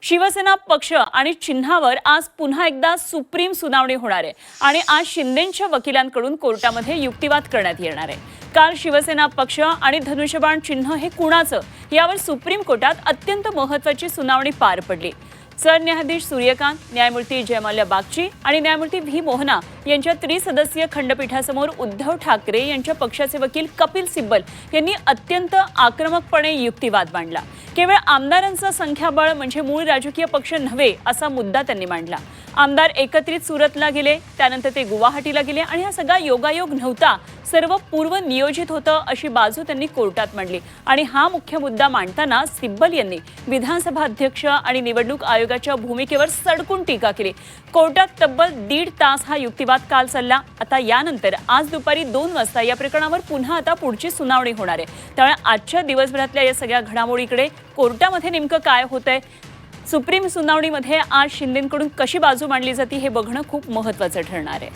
शिवसेना पक्ष आणि चिन्हावर आज पुन्हा एकदा सुप्रीम सुनावणी होणार आहे आणि आज शिंदेंच्या वकिलांकडून कोर्टामध्ये युक्तिवाद करण्यात येणार आहे। काल शिवसेना पक्ष आणि धनुष्यबाण चिन्ह हे कुणाचं यावर सुप्रीम कोर्टात अत्यंत महत्त्वाची सुनावणी पार पडली। सरन्यायाधीश सूर्यकांत, न्यायमूर्ती जयमाल्या बागची आणि न्यायमूर्ती व्ही मोहना यांच्या त्रिसदस्यीय खंडपीठासमोर उद्धव ठाकरे यांच्या पक्षाचे वकील कपिल सिब्बल यांनी अत्यंत आक्रमकपणे युक्तिवाद मांडला। केवळ आमदारांचं संख्याबळ म्हणजे मूळ राजकीय पक्ष नव्हे असा मुद्दा त्यांनी मांडला। आमदार एकत्रित सुरतला गेले, त्यानंतर ते गुवाहाटीला गेले आणि हा सगळा योगायोग नव्हता, सर्व पूर्व नियोजित होतं अशी बाजू त्यांनी कोर्टात मांडली। आणि हा मुख्य मुद्दा मांडताना सिब्बल यांनी विधानसभा अध्यक्ष आणि निवडणूक आयोगाच्या भूमिकेवर सडकून टीका केली। कोर्टात तब्बल 1.5 तास हा युक्तिवाद काल चालला। आता यानंतर आज दुपारी 2 वाजता या प्रकरणावर पुन्हा आता पुढची सुनावणी होणार आहे। त्यामुळे आजच्या दिवसभरातल्या या सगळ्या घडामोडीकडे कोर्टामध्ये नेमकं काय होतंय, सुप्रीम सुनावणीमध्ये आज शिंदेंकडून कशी बाजू मांडली जाते हे बघणं खूप महत्त्वाचं ठरणार आहे।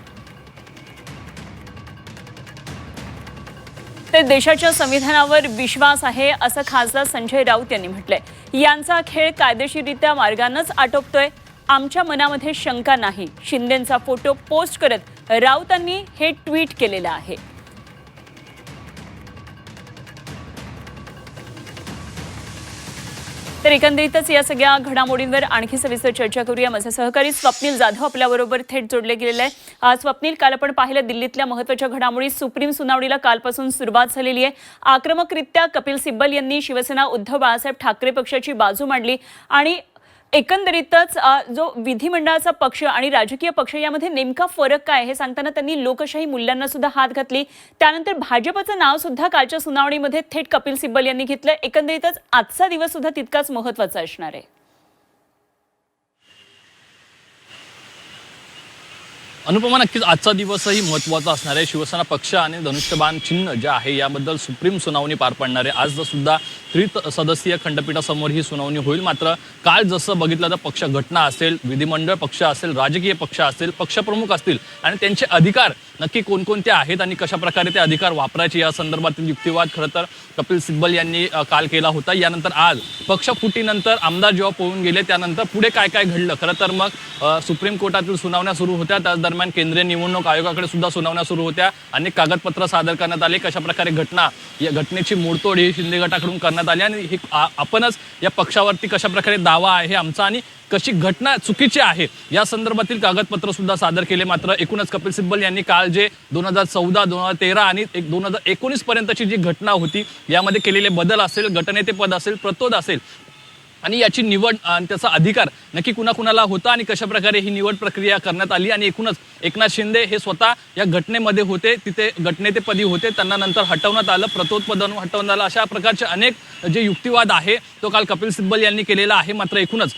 तर देशाच्या संविधानावर विश्वास आहे असं खासदार संजय राऊत यांनी म्हटलंय। यांचा खेळ कायदेशीररित्या मार्गानेच आटोपतोय, आमच्या मनामध्ये शंका नाही। शिंदेंचा फोटो पोस्ट करत राऊतांनी हे ट्विट केलेलं आहे। तर एकंदरीतच या सगळ्या घडामोडींवर आणखी सविस्तर चर्चा करूया। माझे सहकारी स्वप्नील जाधव आपल्याबरोबर थेट जोडले गेलेले आहे। स्वप्नील, काल आपण पाहिलं दिल्लीतल्या महत्त्वाच्या घडामोडी, सुप्रीम सुनावणीला कालपासून सुरुवात झालेली आहे। आक्रमकरित्या कपिल सिब्बल यांनी शिवसेना उद्धव बाळासाहेब ठाकरे पक्षाची बाजू मांडली आणि एकंदरीतच जो विधिमंडळाचा पक्ष आणि राजकीय पक्ष यामध्ये नेमका फरक काय हे सांगताना त्यांनी लोकशाही मूल्यांना सुद्धा हात घातली। त्यानंतर भाजपचं नाव सुद्धा कालच्या सुनावणीमध्ये थेट कपिल सिब्बल यांनी घेतलं। एकंदरीतच आजचा दिवस सुद्धा तितकाच महत्त्वाचा असणार आहे। अनुपमा, नक्कीच आजचा दिवसही महत्त्वाचा असणार आहे। शिवसेना पक्ष आणि धनुष्यबाण चिन्ह जे आहे याबद्दल सुप्रीम सुनावणी पार पडणार आहे। आज सुद्धा त्रिसदस्यीय खंडपीठासमोर ही सुनावणी होईल। मात्र काल जसं बघितलं तर पक्ष घटना असेल, विधिमंडळ पक्ष असेल, राजकीय पक्ष असेल, पक्षप्रमुख असतील आणि त्यांचे अधिकार नक्की कोणकोणते आहेत आणि कशा प्रकारे ते अधिकार वापरायचे या संदर्भातील युक्तिवाद खरं तर कपिल सिब्बल यांनी काल केला होता। यानंतर आज पक्ष फुटीनंतर आमदार जेव्हा पळून गेले त्यानंतर पुढे काय काय घडलं, खरं तर मग सुप्रीम कोर्टातील सुनावण्या सुरू होत्या। त्याच दरम्यान केंद्रीय निवडणूक आयोगाकडे सुद्धा सुनावण्या सुरू होत्या। अनेक कागदपत्र सादर करण्यात आले, कशा प्रकारे या घटनेची मोडतोड ही शिंदे गटाकडून करण्यात आली आणि ही आपणच या पक्षावरती कशा प्रकारे दावा आहे आमचा आणि कशी घटना चुकीची आहे या संदर्भातील कागदपत्र सुद्धा सादर केले। मात्र एकूणच कपिल सिब्बल यांनी काल जे 2014, 2013 आणि 2019 पर्यंतची जी घटना होती यामध्ये केलेले बदल असेल, गटनेतेपद असेल, प्रतोद असेल आणि याची निवड आणि त्याचा अधिकार नक्की कुणाकुणाला होता आणि कशा प्रकारे ही निवड प्रक्रिया करण्यात आली आणि एकूणच एकनाथ शिंदे हे स्वतः या घटनेमध्ये होते, तिथे गटनेतेपदी होते, त्यांना नंतर हटवण्यात आलं, प्रतोद पदावरून हटवण्यात आलं। अशा प्रकारचे अनेक जे युक्तिवाद आहे तो काल कपिल सिब्बल यांनी केलेला आहे। मात्र एकूणच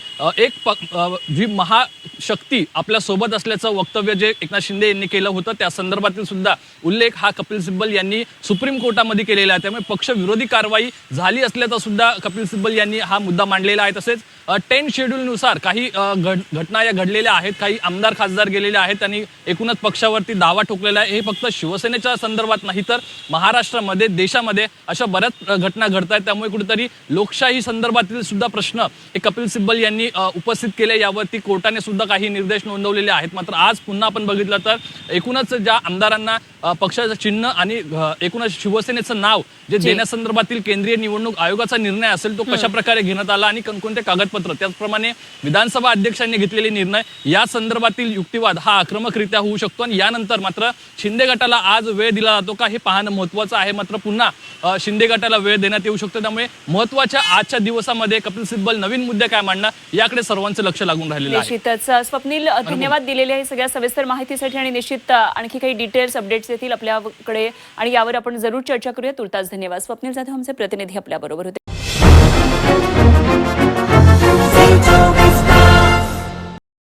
जी महाशक्ती आपल्या सोबत असल्याचं वक्तव्य जे एकनाथ शिंदे यांनी केलं होतं त्या संदर्भातील सुद्धा उल्लेख हा कपिल सिब्बल यांनी सुप्रीम कोर्टामध्ये केलेला आहे। त्यामुळे पक्ष विरोधी कारवाई झाली असल्याचा सुद्धा कपिल सिब्बल यांनी हा मुद्दा मांडलेला आहे। तसेच 10 शेड्यूलनुसार काही घटना या घडलेल्या आहेत, काही आमदार खासदार गेलेले आहेत आणि एकूणच पक्षावरती दावा ठोकलेला आहे। हे फक्त शिवसेनेच्या संदर्भात नाही तर महाराष्ट्रामध्ये, देशामध्ये अशा बऱ्याच घटना घडत आहेत। त्यामुळे कुठेतरी लोकशाही संदर्भातील सुद्धा प्रश्न हे कपिल सिब्बल यांनी उपस्थित केले, यावरती कोर्टाने सुद्धा काही निर्देश नोंदवलेले आहेत। मात्र आज पुन्हा आपण बघितलं तर एकूणच ज्या आमदारांना पक्षाचं चिन्ह आणि एकूणच शिवसेनेचं नाव जे देण्यासंदर्भातील केंद्रीय निवडणूक आयोगाचा निर्णय असेल तो कशा प्रकारे घेण्यात आला आणि कोणकोणते कागदपत्र, त्याचप्रमाणे विधानसभा अध्यक्षांनी घेतलेले निर्णय या संदर्भातील युक्तिवाद हा आक्रमकरित्या होऊ शकतो आणि यानंतर मात्र शिंदे गटाला आज वेळ दिला जातो का हे पाहणं महत्त्वाचं आहे। मात्र पुन्हा शिंदे गटाला वेळ देण्यात येऊ शकतो। त्यामुळे महत्त्वाच्या आजच्या दिवसामध्ये कपिल सिब्बल नवीन मुद्दे काय मांडणार याकडे सर्वांचं लक्ष लागून राहिलेलं आहे। निश्चितच स्वप्नील, धन्यवाद दिलेले आहे सगळ्या सविस्तर माहितीसाठी आणि निश्चित आणखी काही डिटेल्स अपडेट्स येतील आपल्याकडे आणि यावर आपण जरूर चर्चा करूया। तुर्तास धन्यवाद। स्वप्नील जाधव आमचे प्रतिनिधी आपल्याबरोबर होते।